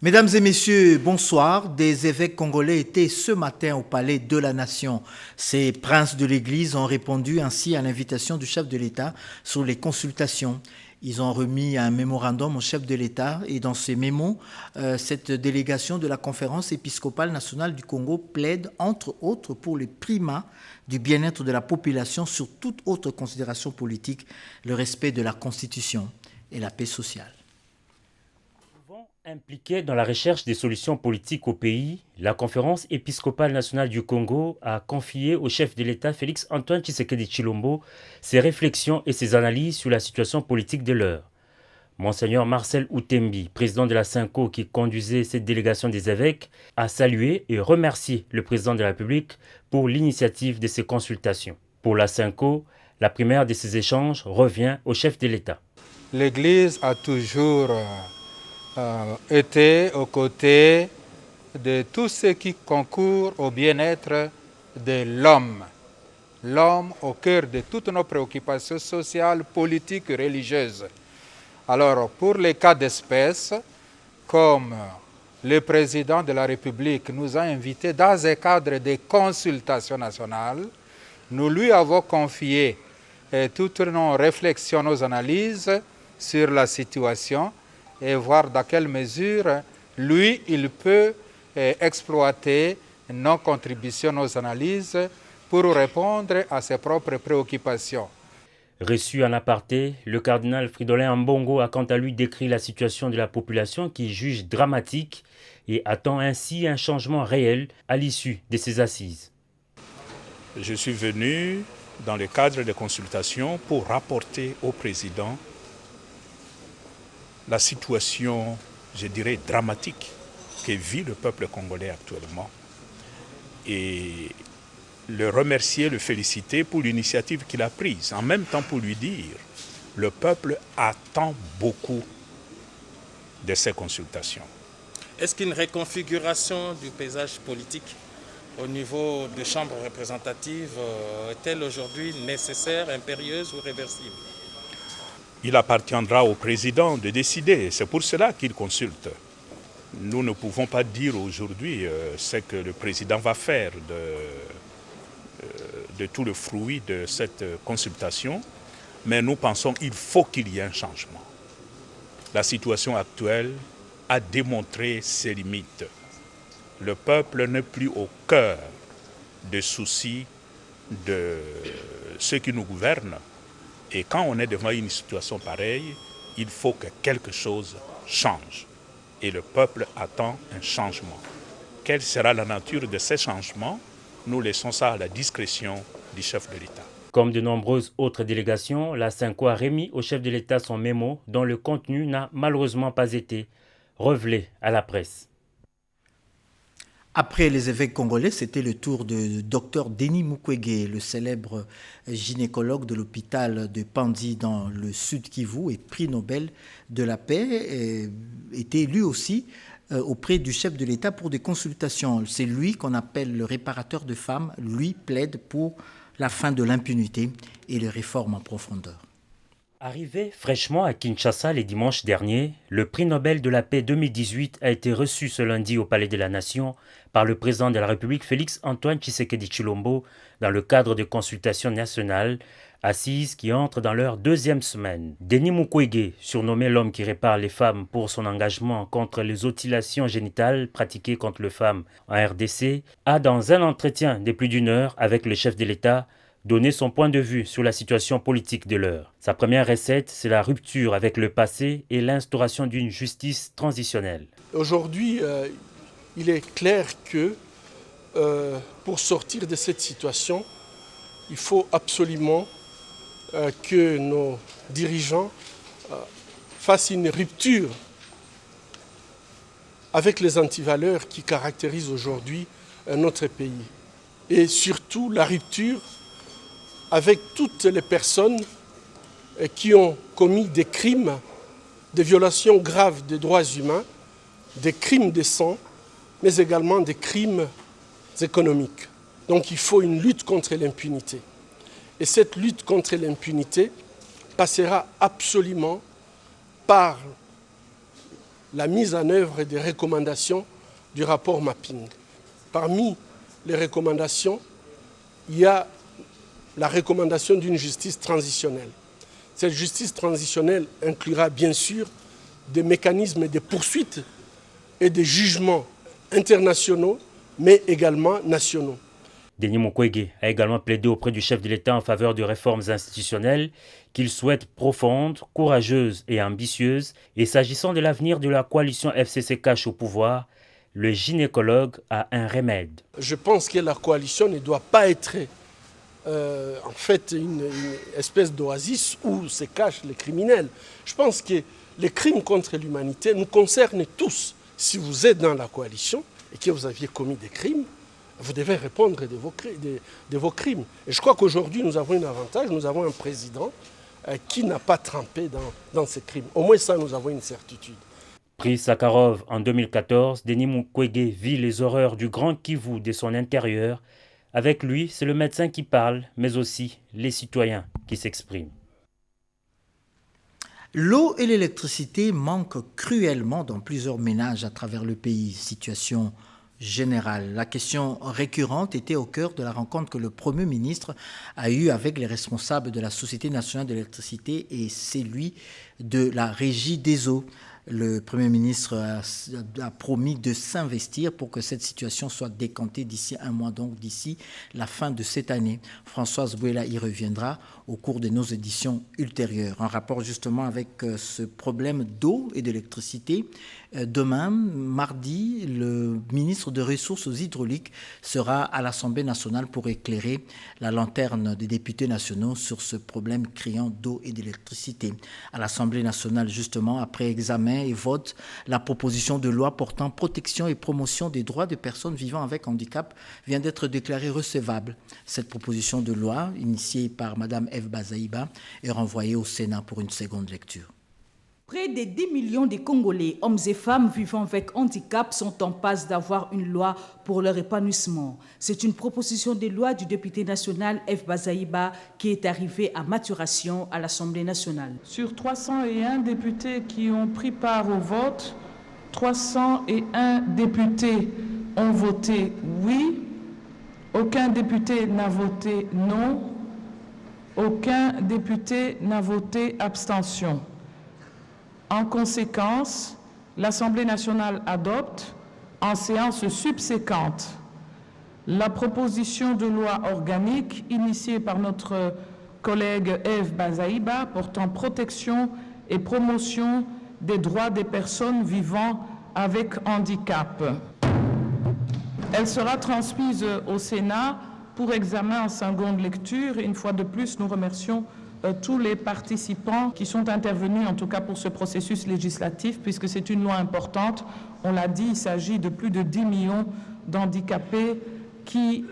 Mesdames et messieurs, bonsoir. Des évêques congolais étaient ce matin au Palais de la Nation. Ces princes de l'Église ont répondu ainsi à l'invitation du chef de l'État sur les consultations. Ils ont remis un mémorandum au chef de l'État et dans ces mémos, cette délégation de la Conférence épiscopale nationale du Congo plaide entre autres pour les primats du bien-être de la population sur toute autre considération politique, le respect de la Constitution et la paix sociale. Impliquée dans la recherche des solutions politiques au pays, la Conférence épiscopale nationale du Congo a confié au chef de l'État Félix-Antoine Tshisekedi Tshilombo ses réflexions et ses analyses sur la situation politique de l'heure. Monseigneur Marcel Outembi, président de la SYNCO qui conduisait cette délégation des évêques, a salué et remercié le président de la République pour l'initiative de ces consultations. Pour la SYNCO, la première de ces échanges revient au chef de l'État. L'Église a toujours été aux côtés de tout ce qui concourt au bien-être de l'homme. L'homme au cœur de toutes nos préoccupations sociales, politiques et religieuses. Alors, pour les cas d'espèce, comme le président de la République nous a invités dans un cadre de consultation nationale, nous lui avons confié toutes nos réflexions, nos analyses sur la situation et voir dans quelle mesure, lui, il peut exploiter nos contributions, nos analyses pour répondre à ses propres préoccupations. Reçu en aparté, le cardinal Fridolin Ambongo a quant à lui décrit la situation de la population qui juge dramatique et attend ainsi un changement réel à l'issue de ces assises. Je suis venu dans le cadre des consultations pour rapporter au président la situation, je dirais, dramatique que vit le peuple congolais actuellement et le remercier, le féliciter pour l'initiative qu'il a prise. En même temps pour lui dire, le peuple attend beaucoup de ces consultations. Est-ce qu'une reconfiguration du paysage politique au niveau des chambres représentatives est-elle aujourd'hui nécessaire, impérieuse ou réversible ? Il appartiendra au président de décider. C'est pour cela qu'il consulte. Nous ne pouvons pas dire aujourd'hui ce que le président va faire de tout le fruit de cette consultation, mais nous pensons qu'il faut qu'il y ait un changement. La situation actuelle a démontré ses limites. Le peuple n'est plus au cœur des soucis de ceux qui nous gouvernent. Et quand on est devant une situation pareille, il faut que quelque chose change. Et le peuple attend un changement. Quelle sera la nature de ces changements? Nous laissons ça à la discrétion du chef de l'État. Comme de nombreuses autres délégations, la SYNCO a remis au chef de l'État son mémo dont le contenu n'a malheureusement pas été révélé à la presse. Après les évêques congolais, c'était le tour de Dr Denis Mukwege, le célèbre gynécologue de l'hôpital de Pandi dans le Sud Kivu et prix Nobel de la paix, était lui aussi auprès du chef de l'État pour des consultations. C'est lui qu'on appelle le réparateur de femmes. Lui plaide pour la fin de l'impunité et les réformes en profondeur. Arrivé fraîchement à Kinshasa les dimanches derniers, le prix Nobel de la paix 2018 a été reçu ce lundi au Palais de la Nation par le président de la République Félix-Antoine Tshisekedi Tshilombo dans le cadre de consultations nationales, assises qui entrent dans leur deuxième semaine. Denis Mukwege, surnommé l'homme qui répare les femmes pour son engagement contre les mutilations génitales pratiquées contre les femmes en RDC, a dans un entretien de plus d'une heure avec le chef de l'État donner son point de vue sur la situation politique de l'heure. Sa première recette, c'est la rupture avec le passé et l'instauration d'une justice transitionnelle. Aujourd'hui, il est clair que pour sortir de cette situation, il faut absolument que nos dirigeants fassent une rupture avec les antivaleurs qui caractérisent aujourd'hui notre pays. Et surtout la rupture avec toutes les personnes qui ont commis des crimes, des violations graves des droits humains, des crimes de sang, mais également des crimes économiques. Donc il faut une lutte contre l'impunité. Et cette lutte contre l'impunité passera absolument par la mise en œuvre des recommandations du rapport Mapping. Parmi les recommandations, il y a la recommandation d'une justice transitionnelle. Cette justice transitionnelle inclura bien sûr des mécanismes de poursuite et de jugements internationaux, mais également nationaux. Denis Mukwege a également plaidé auprès du chef de l'État en faveur de réformes institutionnelles qu'il souhaite profondes, courageuses et ambitieuses. Et s'agissant de l'avenir de la coalition FCC Cash au pouvoir, le gynécologue a un remède. Je pense que la coalition ne doit pas être en fait une espèce d'oasis où se cachent les criminels. Je pense que les crimes contre l'humanité nous concernent tous. Si vous êtes dans la coalition et que vous aviez commis des crimes, vous devez répondre de vos crimes. Et je crois qu'aujourd'hui, nous avons un avantage, nous avons un président qui n'a pas trempé dans ces crimes. Au moins ça, nous avons une certitude. Prix Sakharov en 2014, Denis Mukwege vit les horreurs du Grand Kivu de son intérieur. Avec lui, c'est le médecin qui parle, mais aussi les citoyens qui s'expriment. L'eau et l'électricité manquent cruellement dans plusieurs ménages à travers le pays. Situation générale. La question récurrente était au cœur de la rencontre que le Premier ministre a eue avec les responsables de la Société nationale de l'électricité et celui de la Régie des eaux. Le Premier ministre a promis de s'investir pour que cette situation soit décantée d'ici un mois, donc d'ici la fin de cette année. Françoise Bouela y reviendra au cours de nos éditions ultérieures. En rapport justement avec ce problème d'eau et d'électricité, demain, mardi, le ministre des Ressources hydrauliques sera à l'Assemblée nationale pour éclairer la lanterne des députés nationaux sur ce problème criant d'eau et d'électricité. À l'Assemblée nationale, justement, après examen et vote, la proposition de loi portant protection et promotion des droits des personnes vivant avec handicap vient d'être déclarée recevable. Cette proposition de loi, initiée par Mme Eve Bazaïba, est renvoyée au Sénat pour une seconde lecture. Près de 10 millions de Congolais, hommes et femmes vivant avec handicap, sont en passe d'avoir une loi pour leur épanouissement. C'est une proposition de loi du député national Eve Bazaïba qui est arrivée à maturation à l'Assemblée nationale. Sur 301 députés qui ont pris part au vote, 301 députés ont voté oui, aucun député n'a voté non, aucun député n'a voté abstention. En conséquence, l'Assemblée nationale adopte, en séance subséquente, la proposition de loi organique initiée par notre collègue Eve Bazaïba portant protection et promotion des droits des personnes vivant avec handicap. Elle sera transmise au Sénat pour examen en seconde lecture. Et une fois de plus, nous remercions tous les participants qui sont intervenus, en tout cas pour ce processus législatif, puisque c'est une loi importante. On l'a dit, il s'agit de plus de 10 millions d'handicapés qui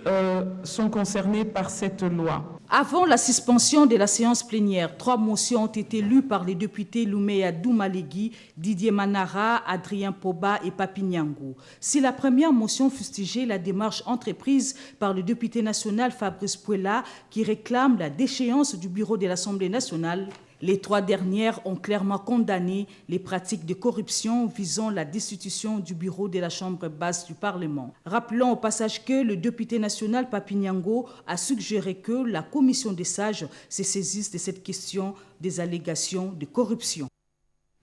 sont concernés par cette loi. Avant la suspension de la séance plénière, 3 motions ont été lues par les députés Louméa Doumalegui, Didier Manara, Adrien Poba et Papi Niangou. Si la première motion fustigeait la démarche entreprise par le député national Fabrice Puela, qui réclame la déchéance du bureau de l'Assemblée nationale, les 3 dernières ont clairement condamné les pratiques de corruption visant la destitution du bureau de la Chambre basse du Parlement. Rappelons au passage que le député national Papi Niangou a suggéré que la commission des sages se saisisse de cette question des allégations de corruption.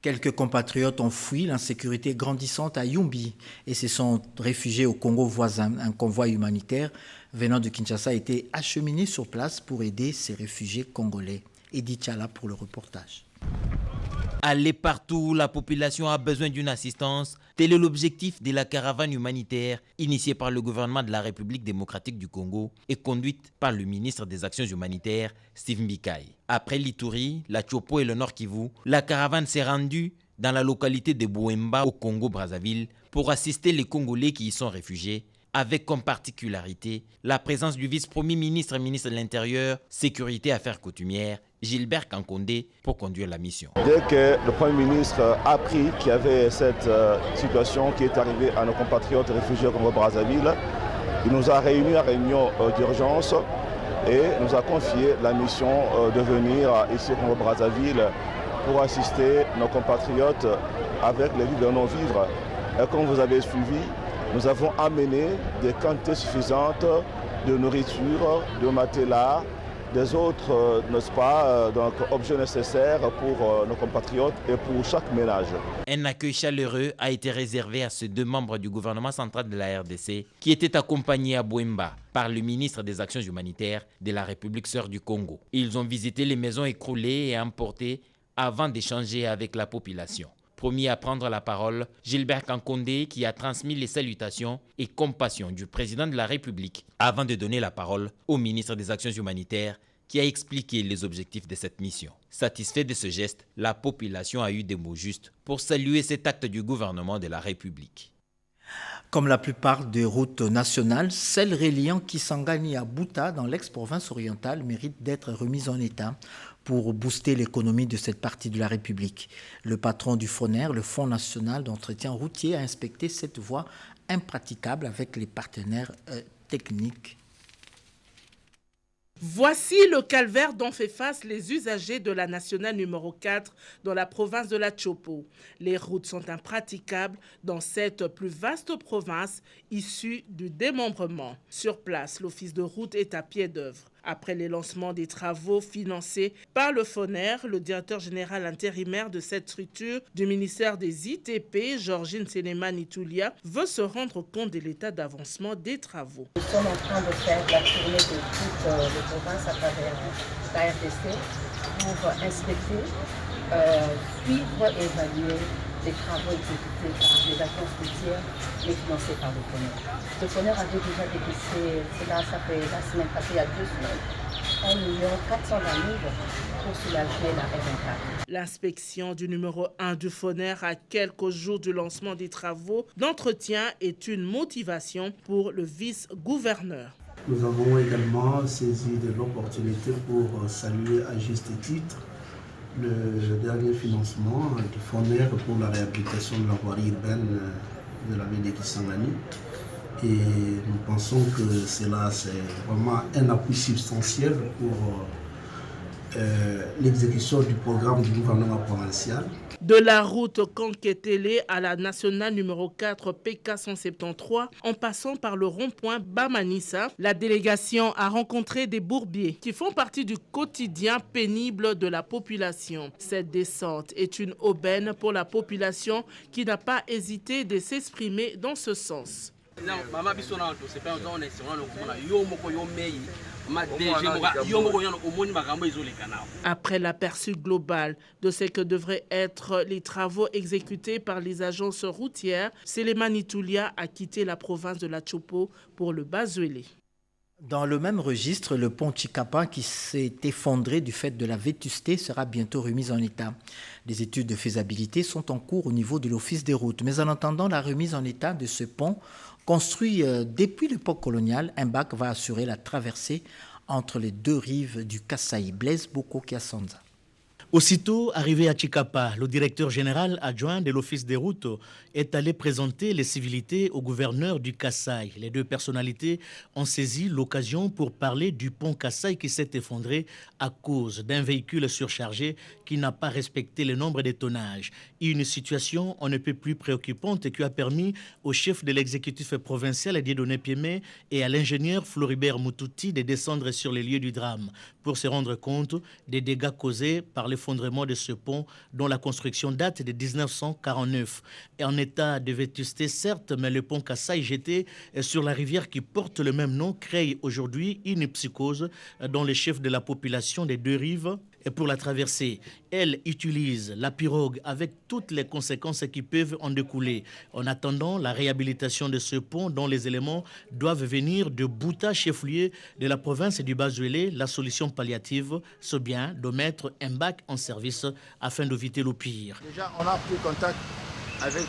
Quelques compatriotes ont fui l'insécurité grandissante à Yumbi et se sont réfugiés au Congo voisin. Un convoi humanitaire venant de Kinshasa a été acheminé sur place pour aider ces réfugiés congolais. Edith Chala pour le reportage. Aller partout où la population a besoin d'une assistance, tel est l'objectif de la caravane humanitaire initiée par le gouvernement de la République démocratique du Congo et conduite par le ministre des Actions humanitaires, Steve Mbikai. Après l'Ituri, la Tchopo et le Nord Kivu, la caravane s'est rendue dans la localité de Bouemba au Congo-Brazzaville pour assister les Congolais qui y sont réfugiés, avec comme particularité la présence du vice-premier ministre et ministre de l'Intérieur, Sécurité et Affaires coutumières, Gilbert Kankondé, pour conduire la mission. Dès que le Premier ministre a appris qu'il y avait cette situation qui est arrivée à nos compatriotes réfugiés au Congo-Brazzaville, il nous a réunis en réunion d'urgence et nous a confié la mission de venir ici au Congo-Brazzaville pour assister nos compatriotes avec les vivres et non-vivres. Et comme vous avez suivi, nous avons amené des quantités suffisantes de nourriture, de matelas, des autres, n'est-ce pas, donc, objets nécessaires pour nos compatriotes et pour chaque ménage. Un accueil chaleureux a été réservé à ces deux membres du gouvernement central de la RDC qui étaient accompagnés à Bouemba par le ministre des Actions humanitaires de la République sœur du Congo. Ils ont visité les maisons écroulées et emportées avant d'échanger avec la population. Premier à prendre la parole, Gilbert Kankondé qui a transmis les salutations et compassion du président de la République avant de donner la parole au ministre des Actions humanitaires qui a expliqué les objectifs de cette mission. Satisfait de ce geste, la population a eu des mots justes pour saluer cet acte du gouvernement de la République. Comme la plupart des routes nationales, celle reliant Kisangani à Bouta dans l'ex-province orientale mérite d'être remise en état pour booster l'économie de cette partie de la République. Le patron du FONER, le Fonds national d'entretien routier, a inspecté cette voie impraticable avec les partenaires techniques. Voici le calvaire dont fait face les usagers de la nationale numéro 4 dans la province de la Chopo. Les routes sont impraticables dans cette plus vaste province issue du démembrement. Sur place, l'office de route est à pied d'œuvre. Après les lancements des travaux financés par le FONER, le directeur général intérimaire de cette structure du ministère des ITP, Georgine Séléman-Itoulia, veut se rendre compte de l'état d'avancement des travaux. Nous sommes en train de faire la tournée de toutes les provinces à travers la RDC pour inspecter, suivre et évaluer les travaux exécutés par les agences routières et financés par le FONER. Le FONER avait déjà décaissé, ça fait la semaine passée, il y a 2 semaines, 1 420 000 pour soulager la R24. L'inspection du numéro 1 du FONER à quelques jours du lancement des travaux d'entretien est une motivation pour le vice-gouverneur. Nous avons également saisi de l'opportunité pour saluer à juste titre le dernier financement du FONER pour la réhabilitation de la voirie urbaine de la ville de Kisangani. Et nous pensons que cela, c'est vraiment un appui substantiel pour l'exécution du programme du gouvernement provincial. De la route Kanketele à la nationale numéro 4 PK 173, en passant par le rond-point Bamanissa, la délégation a rencontré des bourbiers qui font partie du quotidien pénible de la population. Cette descente est une aubaine pour la population qui n'a pas hésité de s'exprimer dans ce sens. Après l'aperçu global de ce que devraient être les travaux exécutés par les agences routières, Séléman-Itoulia a quitté la province de la Chopo pour le Bazuélé. Dans le même registre, le pont Chikapa qui s'est effondré du fait de la vétusté sera bientôt remis en état. Des études de faisabilité sont en cours au niveau de l'Office des routes. Mais en attendant la remise en état de ce pont, construit depuis l'époque coloniale, un bac va assurer la traversée entre les deux rives du Kasaï, Blaise Boko Kiasanza. Aussitôt arrivé à Chikapa, le directeur général adjoint de l'Office des routes est allé présenter les civilités au gouverneur du Kasaï. Les deux personnalités ont saisi l'occasion pour parler du pont Kasaï qui s'est effondré à cause d'un véhicule surchargé qui n'a pas respecté le nombre de tonnages. Une situation on ne peut plus préoccupante qui a permis au chef de l'exécutif provincial Dieudonné Piémé et à l'ingénieur Floribert Moutouti de descendre sur les lieux du drame pour se rendre compte des dégâts causés par l'effondrement de ce pont dont la construction date de 1949. Et en état de vétusté, certes, mais le pont Kasaï jeté sur la rivière qui porte le même nom crée aujourd'hui une psychose dont les chefs de la population des deux rives. Et pour la traversée, elle utilise la pirogue avec toutes les conséquences qui peuvent en découler. En attendant la réhabilitation de ce pont dont les éléments doivent venir de Bouta, chef-lieu de la province du Bazuélé, la solution palliative, c'est bien de mettre un bac en service afin d'éviter le pire. Déjà, on a pris contact avec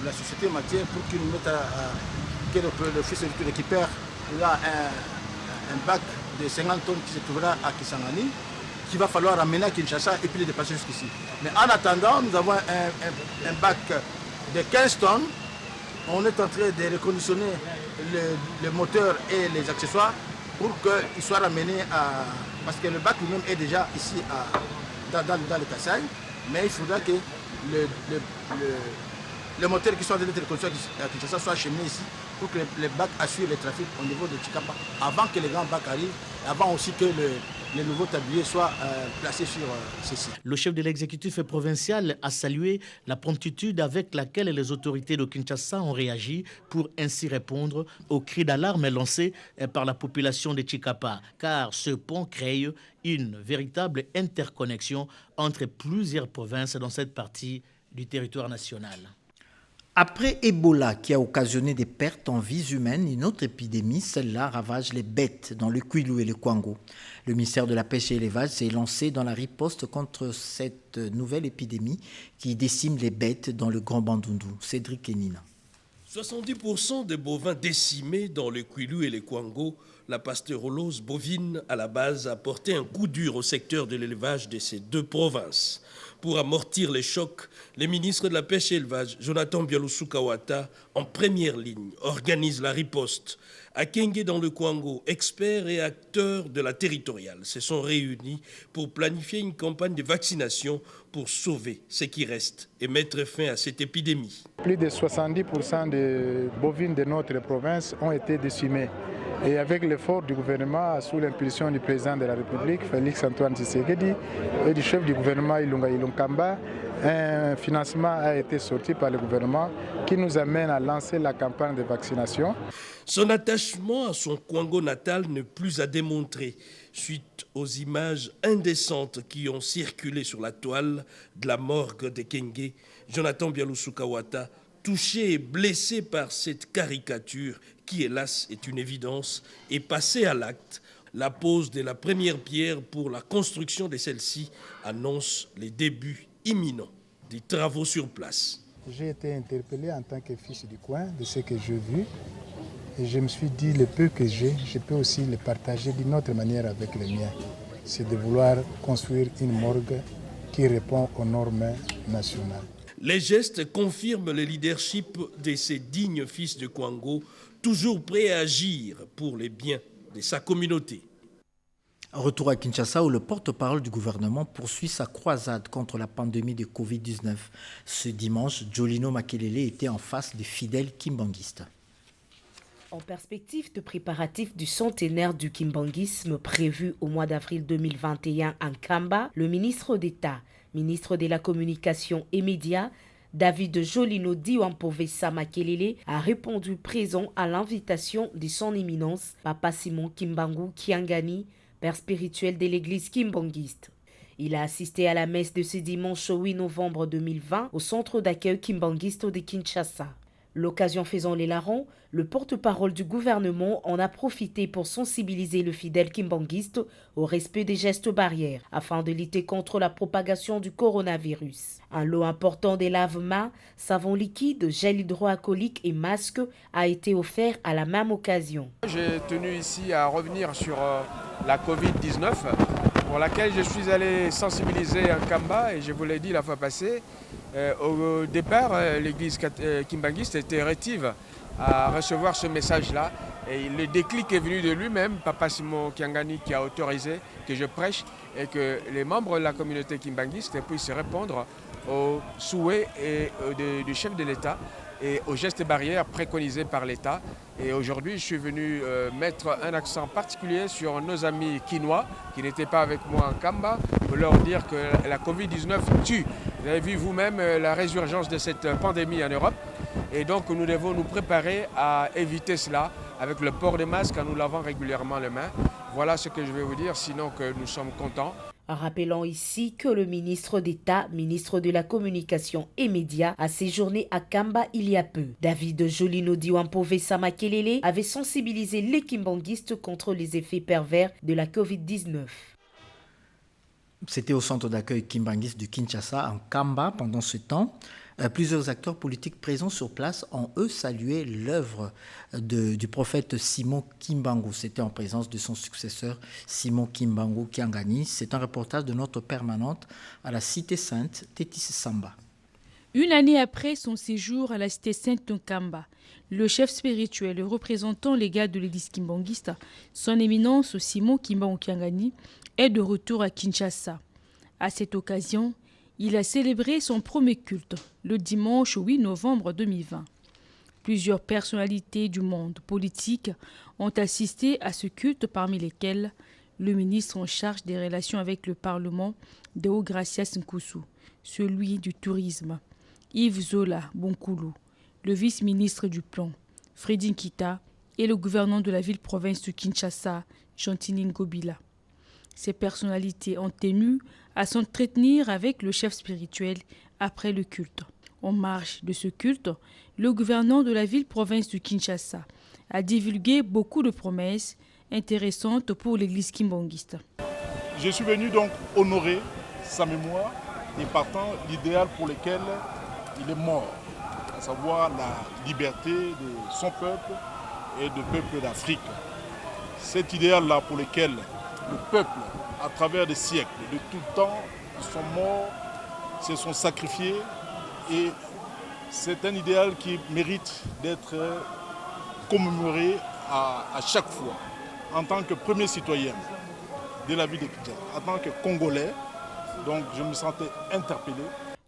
la société matière pour qu'ils nous mettent que l'office de route récupère. Il a un bac de 50 tonnes qui se trouvera à Kisangani, qu'il va falloir amener à Kinshasa et puis les dépasser jusqu'ici. Mais en attendant, nous avons un bac de 15 tonnes. On est en train de reconditionner les moteurs et les accessoires pour qu'ils soient ramenés à... Parce que le bac lui-même est déjà ici dans le Kasaï, mais il faudra que les moteurs qui sont en train d'être construits à Kinshasa soient acheminés ici pour que les bacs assurent le trafic au niveau de Chikapa avant que les grands bacs arrivent, et avant aussi que les nouveaux tabliers soient placés sur ces sites. Le chef de l'exécutif provincial a salué la promptitude avec laquelle les autorités de Kinshasa ont réagi pour ainsi répondre aux cris d'alarme lancés par la population de Chikapa, car ce pont crée une véritable interconnexion entre plusieurs provinces dans cette partie du territoire national. Après Ebola qui a occasionné des pertes en vies humaines, une autre épidémie, celle-là, ravage les bêtes dans le Kwilu et le Kwango. Le ministère de la Pêche et l'Élevage s'est lancé dans la riposte contre cette nouvelle épidémie qui décime les bêtes dans le Grand Bandundu. Cédric Kenina. 70% des bovins décimés dans le Kwilu et le Kwango, la pasteurolose bovine à la base a porté un coup dur au secteur de l'élevage de ces deux provinces. Pour amortir les chocs, les ministres de la Pêche et l'Élevage, Jonathan Bialoussou-Kawata, en première ligne, organisent la riposte. À Kenge dans le Kwango, experts et acteurs de la territoriale se sont réunis pour planifier une campagne de vaccination pour sauver ce qui reste et mettre fin à cette épidémie. Plus de 70% des bovines de notre province ont été décimés. Et avec l'effort du gouvernement, sous l'impulsion du président de la République, Félix Antoine Tshisekedi, et du chef du gouvernement Ilunga Ilunkamba, un financement a été sorti par le gouvernement qui nous amène à lancer la campagne de vaccination. Son attachement à son Kwango natal n'est plus à démontrer suite aux images indécentes qui ont circulé sur la toile de la morgue de Kenge. Jonathan Bialoussou-Kawata, touché et blessé par cette caricature qui, hélas, est une évidence, est passé à l'acte. La pose de la première pierre pour la construction de celle-ci annonce les débuts imminents des travaux sur place. J'ai été interpellé en tant que fils du coin de ce que j'ai vu et je me suis dit le peu que j'ai, je peux aussi le partager d'une autre manière avec les miens. C'est de vouloir construire une morgue qui répond aux normes nationales. Les gestes confirment le leadership de ces dignes fils de Kwango, toujours prêts à agir pour les biens de sa communauté. Retour à Kinshasa où le porte-parole du gouvernement poursuit sa croisade contre la pandémie de Covid-19. Ce dimanche, Jolino Makelele était en face des fidèles kimbanguistes. En perspective de préparatifs du centenaire du kimbanguisme prévu au mois d'avril 2021 en Kamba, le ministre d'État, ministre de la Communication et Médias, David Jolino Diwampove Makelele, a répondu présent à l'invitation de son éminence, Papa Simon Kimbangu Kiangani, père spirituel de l'église kimbanguiste. Il a assisté à la messe de ce dimanche 8 novembre 2020 au centre d'accueil kimbanguiste de Kinshasa. L'occasion faisant les larrons, le porte-parole du gouvernement en a profité pour sensibiliser le fidèle kimbanguiste au respect des gestes barrières afin de lutter contre la propagation du coronavirus. Un lot important des lave-mains, savon liquide, gel hydroalcoolique et masques a été offert à la même occasion. J'ai tenu ici à revenir sur la Covid-19 pour laquelle je suis allé sensibiliser un Kamba et je vous l'ai dit la fois passée. Au départ, l'église kimbanguiste était rétive à recevoir ce message-là. Et le déclic est venu de lui-même, Papa Simon Kiangani, qui a autorisé que je prêche et que les membres de la communauté kimbanguiste puissent répondre aux souhaits du chef de l'État et aux gestes barrières préconisés par l'État. Et aujourd'hui, je suis venu mettre un accent particulier sur nos amis quinois qui n'étaient pas avec moi en Kamba, pour leur dire que la Covid-19 tue. Vous avez vu vous-même la résurgence de cette pandémie en Europe. Et donc, nous devons nous préparer à éviter cela avec le port des masques en nous lavant régulièrement les mains. Voilà ce que je vais vous dire, sinon que nous sommes contents. Rappelant ici que le ministre d'État, ministre de la Communication et Médias, a séjourné à Kamba il y a peu. David Jolino Diwampove Makelele avait sensibilisé les kimbanguistes contre les effets pervers de la Covid-19. C'était au centre d'accueil kimbanguiste du Kinshasa en Kamba pendant ce temps. Plusieurs acteurs politiques présents sur place ont, eux, salué l'œuvre du prophète Simon Kimbangu. C'était en présence de son successeur Simon Kimbangu Kiangani. C'est un reportage de notre permanente à la Cité Sainte, Tétis Samba. Une année après son séjour à la Cité Sainte de Kamba, le chef spirituel et représentant légal de l'église kimbanguiste, son éminence Simon Kimbangu Kiangani, est de retour à Kinshasa. À cette occasion, Il a célébré son premier culte le dimanche 8 novembre 2020. Plusieurs personnalités du monde politique ont assisté à ce culte, parmi lesquelles le ministre en charge des relations avec le Parlement, Deogracias Nkusu, celui du tourisme, Yves Zola Bonkoulou, le vice-ministre du Plan, Freddy Nkita, et le gouverneur de la ville-province de Kinshasa, Jean-Tini Ngobila. Ces personnalités ont tenu à s'entretenir avec le chef spirituel après le culte. En marge de ce culte, le gouverneur de la ville-province de Kinshasa a divulgué beaucoup de promesses intéressantes pour l'église kimbangiste. Je suis venu donc honorer sa mémoire et partant l'idéal pour lequel il est mort, à savoir la liberté de son peuple et du peuple d'Afrique. Cet idéal-là pour lequel le peuple, à travers des siècles, de tout temps, sont morts, se sont sacrifiés, et c'est un idéal qui mérite d'être commémoré à chaque fois. En tant que premier citoyen de la ville de Kinshasa, en tant que Congolais, donc je me sentais interpellé.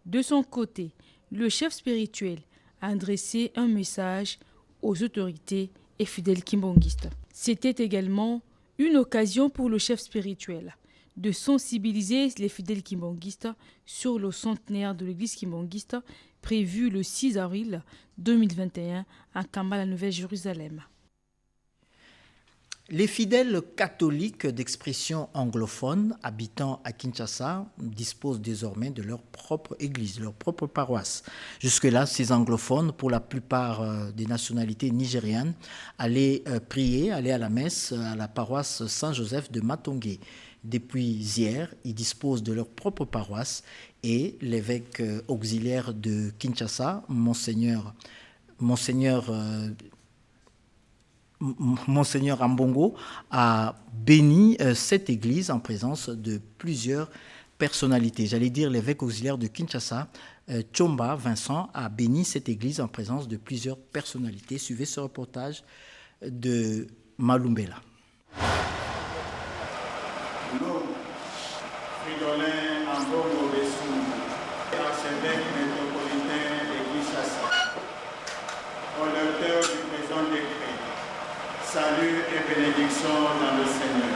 De son côté, le chef spirituel a adressé un message aux autorités et fidèles kimbongistes. C'était également une occasion pour le chef spirituel de sensibiliser les fidèles kimbongistes sur le centenaire de l'église kimbongiste prévu le 6 avril 2021 à Kamba, la Nouvelle-Jérusalem. Les fidèles catholiques d'expression anglophone habitant à Kinshasa disposent désormais de leur propre église, leur propre paroisse. Jusque-là, ces anglophones, pour la plupart des nationalités nigérianes, allaient prier, allaient à la messe à la paroisse Saint-Joseph de Matongé. Depuis hier, ils disposent de leur propre paroisse et l'évêque auxiliaire de Kinshasa, Monseigneur Ambongo, a béni cette église en présence de plusieurs personnalités. J'allais dire l'évêque auxiliaire de Kinshasa, Tchomba Vincent, a béni cette église en présence de plusieurs personnalités. Suivez ce reportage de Malumbela. Nous, Fridolin Ambongo Bessou, archevêque métropolitain de Kinshasa, au lecteur du présent décret, salut et bénédiction dans le Seigneur.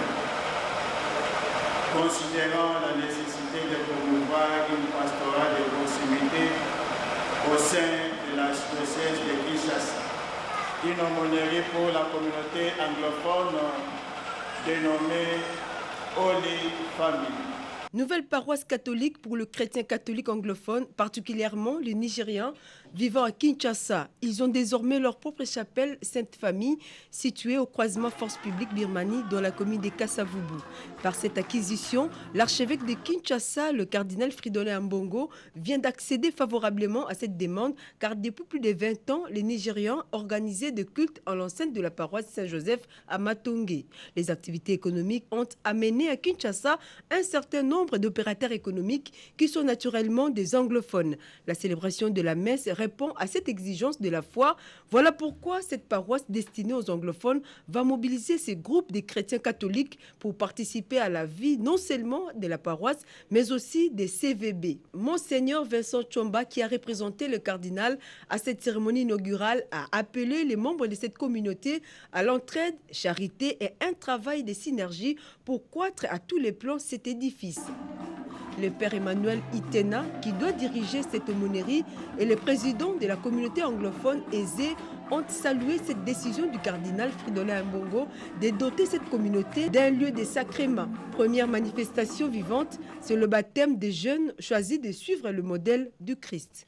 Considérant la nécessité de promouvoir une pastorale de proximité au sein de la diocèse de Kinshasa, une aumônerie pour la communauté anglophone dénommée Holy Family. Nouvelle paroisse catholique pour le chrétien catholique anglophone, particulièrement les Nigérians vivant à Kinshasa. Ils ont désormais leur propre chapelle Sainte-Famille située au croisement Force publique Birmanie dans la commune de Kassavubu. Par cette acquisition, l'archevêque de Kinshasa, le cardinal Fridolin Ambongo, vient d'accéder favorablement à cette demande car depuis plus de 20 ans, les Nigérians organisaient des cultes en l'enceinte de la paroisse Saint-Joseph à Matongé. Les activités économiques ont amené à Kinshasa un certain nombre d'opérateurs économiques qui sont naturellement des anglophones. La célébration de la messe répond à cette exigence de la foi. Voilà pourquoi cette paroisse destinée aux anglophones va mobiliser ces groupes de chrétiens catholiques pour participer à la vie non seulement de la paroisse, mais aussi des CVB. Monseigneur Vincent Tchomba, qui a représenté le cardinal à cette cérémonie inaugurale, a appelé les membres de cette communauté à l'entraide, charité et un travail de synergie pour croître à tous les plans cet édifice. Le père Emmanuel Itena, qui doit diriger cette aumônerie, et le président de la communauté anglophone aisée ont salué cette décision du cardinal Fridolin Ambongo de doter cette communauté d'un lieu de sacrement. Première manifestation vivante, c'est le baptême des jeunes choisis de suivre le modèle du Christ.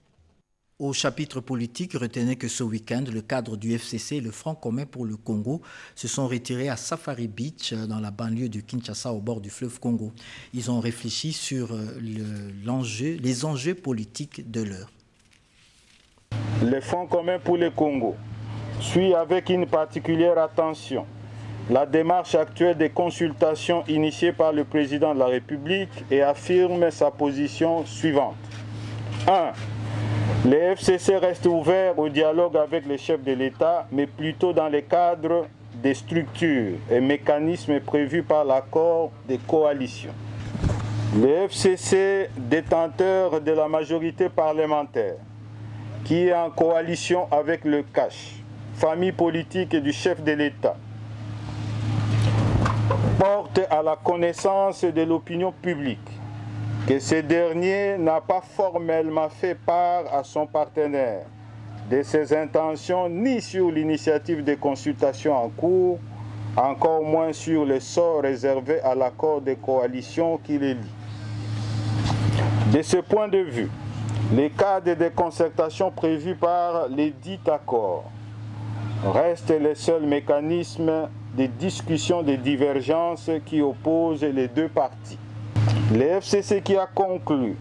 Au chapitre politique, retenez que ce week-end, le cadre du FCC et le Front commun pour le Congo se sont retirés à Safari Beach, dans la banlieue de Kinshasa, au bord du fleuve Congo. Ils ont réfléchi sur les enjeux politiques de l'heure. Le Front commun pour le Congo suit avec une particulière attention la démarche actuelle des consultations initiées par le président de la République et affirme sa position suivante. 1. Le FCC reste ouvert au dialogue avec les chefs de l'État, mais plutôt dans le cadre des structures et mécanismes prévus par l'accord de coalition. Le FCC, détenteur de la majorité parlementaire, qui est en coalition avec le CACH, famille politique du chef de l'État, porte à la connaissance de l'opinion publique que ce dernier n'a pas formellement fait part à son partenaire de ses intentions ni sur l'initiative de consultation en cours, encore moins sur le sort réservé à l'accord de coalition qui les lie. De ce point de vue, les cadres de concertation prévus par les dits accords restent les seuls mécanismes de discussion des divergences qui opposent les deux parties. Le FCC qui a conclu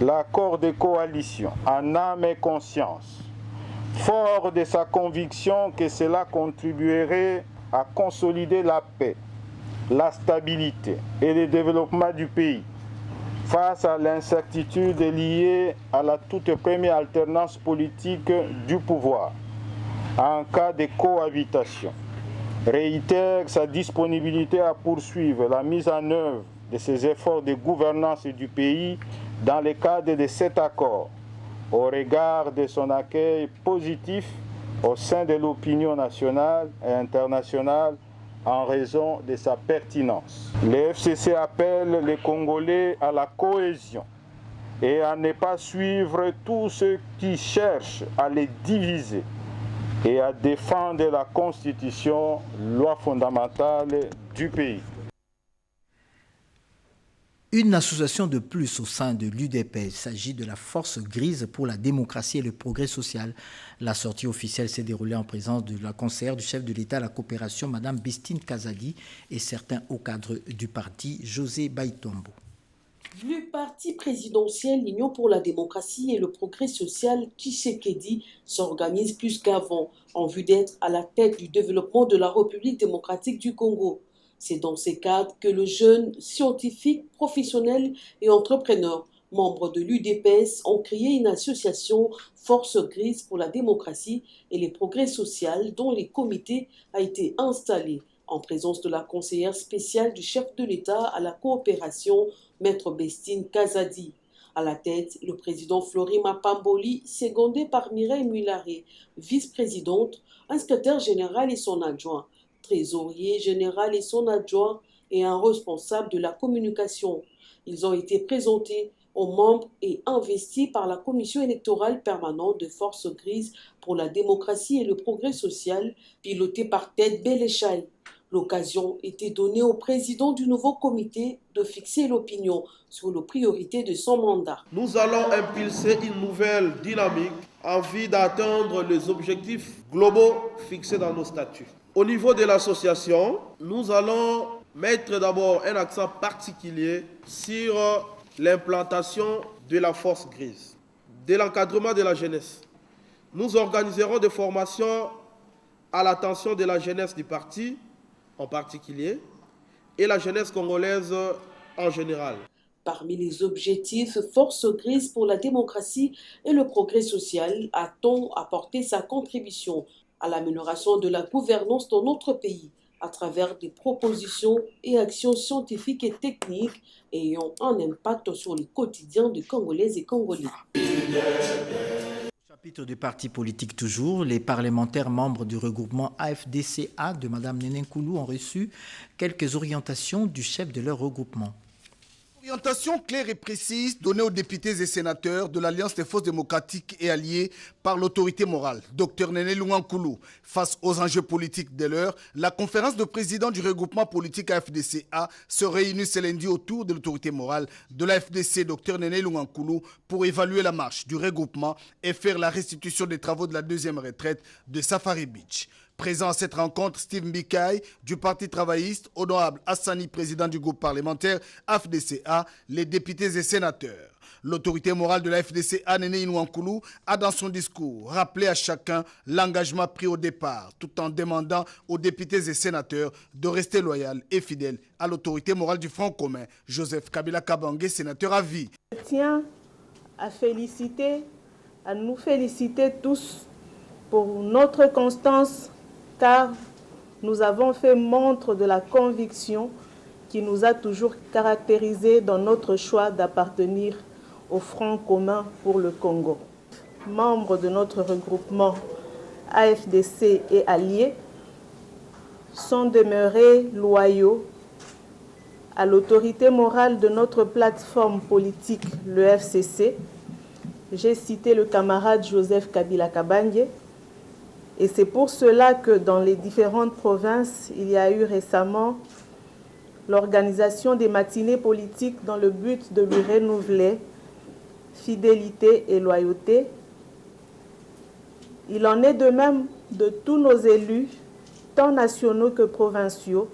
l'accord de coalition en âme et conscience, fort de sa conviction que cela contribuerait à consolider la paix, la stabilité et le développement du pays, face à l'incertitude liée à la toute première alternance politique du pouvoir en cas de cohabitation, réitère sa disponibilité à poursuivre la mise en œuvre de ses efforts de gouvernance du pays dans le cadre de cet accord, au regard de son accueil positif au sein de l'opinion nationale et internationale en raison de sa pertinence. Le FCC appelle les Congolais à la cohésion et à ne pas suivre tous ceux qui cherchent à les diviser et à défendre la Constitution, loi fondamentale du pays. Une association de plus au sein de l'UDPS. Il s'agit de la Force Grise pour la démocratie et le progrès social. La sortie officielle s'est déroulée en présence de la conseillère du chef de l'État à la coopération, Mme Bistine Kazadi, et certains hauts cadres du parti, José Baitombo. Le parti présidentiel L'Union pour la démocratie et le progrès social, Tshisekedi, s'organise plus qu'avant en vue d'être à la tête du développement de la République démocratique du Congo. C'est dans ces cadres que le jeune scientifique, professionnel et entrepreneur, membre de l'UDPS, ont créé une association Force Grise pour la démocratie et les progrès social dont le comité a été installé en présence de la conseillère spéciale du chef de l'État à la coopération, Maître Bistine Kazadi. À la tête, le président Florima Pamboli, secondé par Mireille Mularé, vice-présidente, un secrétaire général et son adjoint, trésorier général et son adjoint et un responsable de la communication. Ils ont été présentés aux membres et investis par la commission électorale permanente de Force Grise pour la démocratie et le progrès social, pilotée par Ted Belechai. L'occasion était donnée au président du nouveau comité de fixer l'opinion sur les priorités de son mandat. Nous allons impulser une nouvelle dynamique en vue d'atteindre les objectifs globaux fixés dans nos statuts. Au niveau de l'association, nous allons mettre d'abord un accent particulier sur l'implantation de la Force Grise, de l'encadrement de la jeunesse. Nous organiserons des formations à l'attention de la jeunesse du parti en particulier et la jeunesse congolaise en général. Parmi les objectifs, Force Grise pour la démocratie et le progrès social a-t-on apporté sa contribution à l'amélioration de la gouvernance dans notre pays à travers des propositions et actions scientifiques et techniques ayant un impact sur le quotidien des Congolaises et Congolais. Chapitre du parti politique toujours, les parlementaires membres du regroupement AFDCA de Mme Néné Nkoulou ont reçu quelques orientations du chef de leur regroupement. Orientation claire et précise donnée aux députés et sénateurs de l'Alliance des forces démocratiques et alliées par l'autorité morale, Dr Néné Nkoulou. Face aux enjeux politiques de l'heure, la conférence de présidents du regroupement politique AFDCA se réunit ce lundi autour de l'autorité morale de l'AFDC, Dr Néné Nkoulou, pour évaluer la marche du regroupement et faire la restitution des travaux de la deuxième retraite de Safari Beach. Présent à cette rencontre, Steve Mbikaï du Parti travailliste, honorable Hassani, président du groupe parlementaire AFDCA, les députés et sénateurs. L'autorité morale de la FDCA, Néné Nkoulou, a dans son discours rappelé à chacun l'engagement pris au départ, tout en demandant aux députés et sénateurs de rester loyaux et fidèles à l'autorité morale du Front commun. Joseph Kabila Kabange, sénateur à vie. Je tiens à nous féliciter tous pour notre constance, car nous avons fait montre de la conviction qui nous a toujours caractérisés dans notre choix d'appartenir au Front commun pour le Congo. Membres de notre regroupement AFDC et alliés sont demeurés loyaux à l'autorité morale de notre plateforme politique, le FCC. J'ai cité le camarade Joseph Kabila Kabange, et c'est pour cela que dans les différentes provinces, il y a eu récemment l'organisation des matinées politiques dans le but de lui renouveler fidélité et loyauté. Il en est de même de tous nos élus, tant nationaux que provinciaux,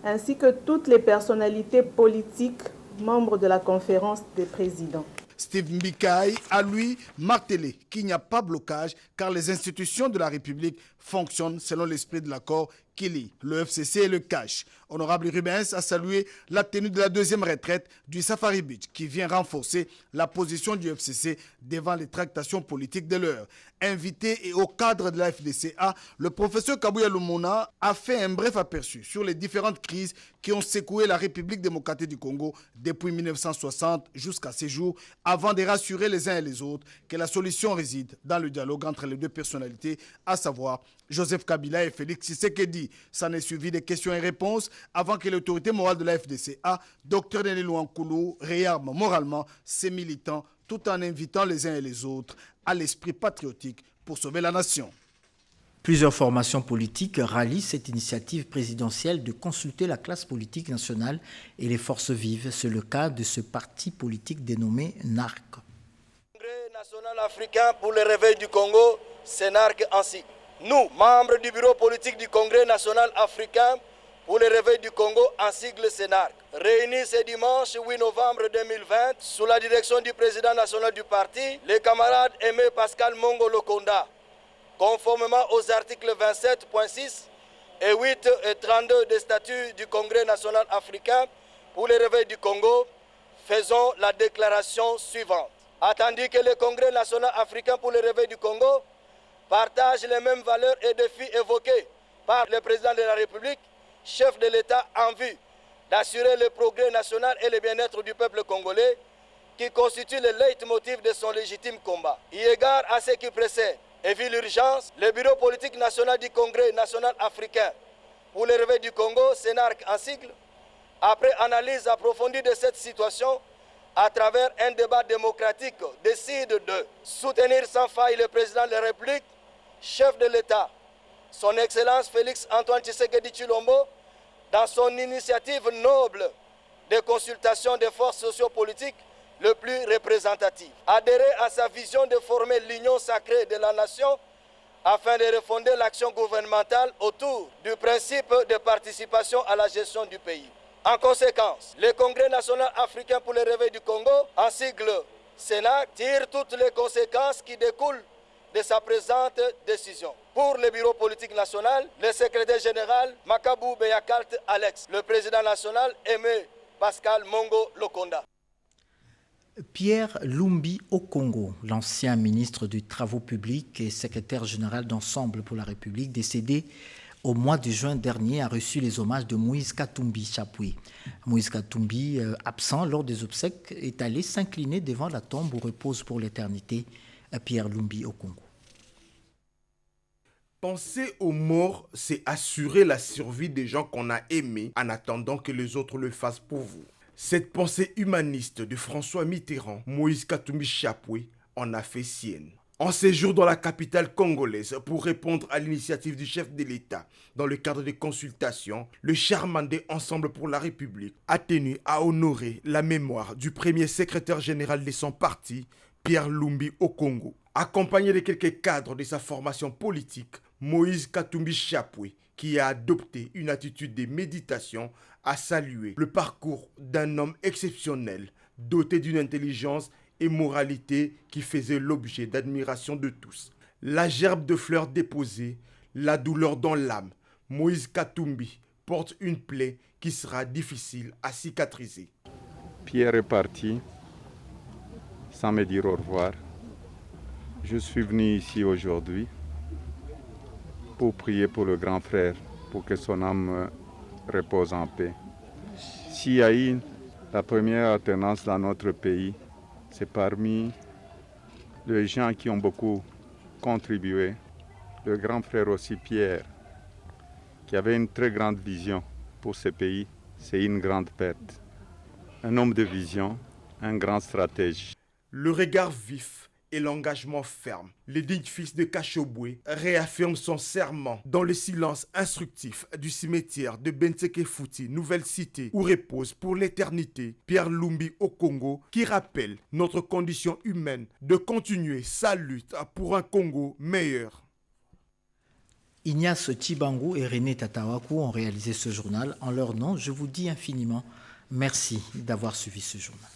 ainsi que toutes les personnalités politiques membres de la conférence des présidents. Steve Mbikai a lui martelé qu'il n'y a pas blocage car les institutions de la République fonctionnent selon l'esprit de l'accord qui lie le FCC et le CACH. Honorable Rubens a salué la tenue de la deuxième retraite du Safari Beach qui vient renforcer la position du FCC devant les tractations politiques de l'heure. Invité et au cadre de la FDCA, le professeur Kabouya Lumona a fait un bref aperçu sur les différentes crises qui ont secoué la République démocratique du Congo depuis 1960 jusqu'à ces jours, avant de rassurer les uns et les autres que la solution réside dans le dialogue entre les deux personnalités, à savoir Joseph Kabila et Félix Tshisekedi. Ça n'est suivi des questions et réponses avant que l'autorité morale de la FDCA, Dr Denis Louankoulou, réarme moralement ses militants tout en invitant les uns et les autres à l'esprit patriotique pour sauver la nation. Plusieurs formations politiques rallient cette initiative présidentielle de consulter la classe politique nationale et les forces vives. C'est le cas de ce parti politique dénommé NARC. Congrès national africain pour le réveil du Congo, CNARC ainsi. Nous, membres du bureau politique du Congrès national africain pour le réveil du Congo, en sigle CNARC, réunis ce dimanche 8 novembre 2020 sous la direction du président national du parti, le camarade Aimé Pascal Mongo Lokonda, conformément aux articles 27.6 et 8 et 32 des statuts du Congrès national africain pour le réveil du Congo, faisons la déclaration suivante. Attendu que le Congrès national africain pour le réveil du Congo partage les mêmes valeurs et défis évoqués par le président de la République, chef de l'État, en vue d'assurer le progrès national et le bien-être du peuple congolais, qui constitue le leitmotiv de son légitime combat. Eu égard à ce qui précède et vu l'urgence, le bureau politique national du Congrès national africain pour le réveil du Congo, CNARC en sigle, après analyse approfondie de cette situation, à travers un débat démocratique, décide de soutenir sans faille le président de la République, chef de l'État, son Excellence Félix Antoine Tshisekedi Tshilombo, dans son initiative noble de consultation des forces sociopolitiques le plus représentatives. Adhérer à sa vision de former l'union sacrée de la nation afin de refonder l'action gouvernementale autour du principe de participation à la gestion du pays. En conséquence, le Congrès national africain pour le réveil du Congo, en sigle CNARC, tire toutes les conséquences qui découlent de sa présente décision. Pour le bureau politique national, le secrétaire général Makabou Beyakalt Alex, le président national Aimé Pascal Mongo Lokonda. Pierre Lumbi Okongo, l'ancien ministre des Travaux publics et secrétaire général d'Ensemble pour la République, décédé au mois de juin dernier, a reçu les hommages de Moïse Katumbi Chapwe. Moïse Katumbi, absent lors des obsèques, est allé s'incliner devant la tombe où repose pour l'éternité Pierre Lumbi Okongo. Penser aux morts, c'est assurer la survie des gens qu'on a aimés en attendant que les autres le fassent pour vous. Cette pensée humaniste de François Mitterrand, Moïse Katumbi Chapwe en a fait sienne. En séjour dans la capitale congolaise pour répondre à l'initiative du chef de l'État dans le cadre des consultations, le charmandé Ensemble pour la République a tenu à honorer la mémoire du premier secrétaire général de son parti, Pierre Lumbi Okongo. Accompagné de quelques cadres de sa formation politique, Moïse Katumbi Chapwe, qui a adopté une attitude de méditation, a salué le parcours d'un homme exceptionnel, doté d'une intelligence et moralité qui faisait l'objet d'admiration de tous. La gerbe de fleurs déposée, la douleur dans l'âme, Moïse Katumbi porte une plaie qui sera difficile à cicatriser. Pierre est parti sans me dire au revoir. Je suis venu ici aujourd'hui pour prier pour le grand frère, pour que son âme repose en paix. S'il y a eu la première alternance dans notre pays, c'est parmi les gens qui ont beaucoup contribué. Le grand frère aussi, Pierre, qui avait une très grande vision pour ce pays, c'est une grande perte. Un homme de vision, un grand stratège. Le regard vif et l'engagement ferme. Le digne fils de Kachobwe réaffirme son serment dans le silence instructif du cimetière de Bentseke-Fouti, nouvelle cité où repose pour l'éternité Pierre Lumbi au Congo, qui rappelle notre condition humaine de continuer sa lutte pour un Congo meilleur. Ignace Tchibangu et René Tatawakou ont réalisé ce journal. En leur nom, je vous dis infiniment merci d'avoir suivi ce journal.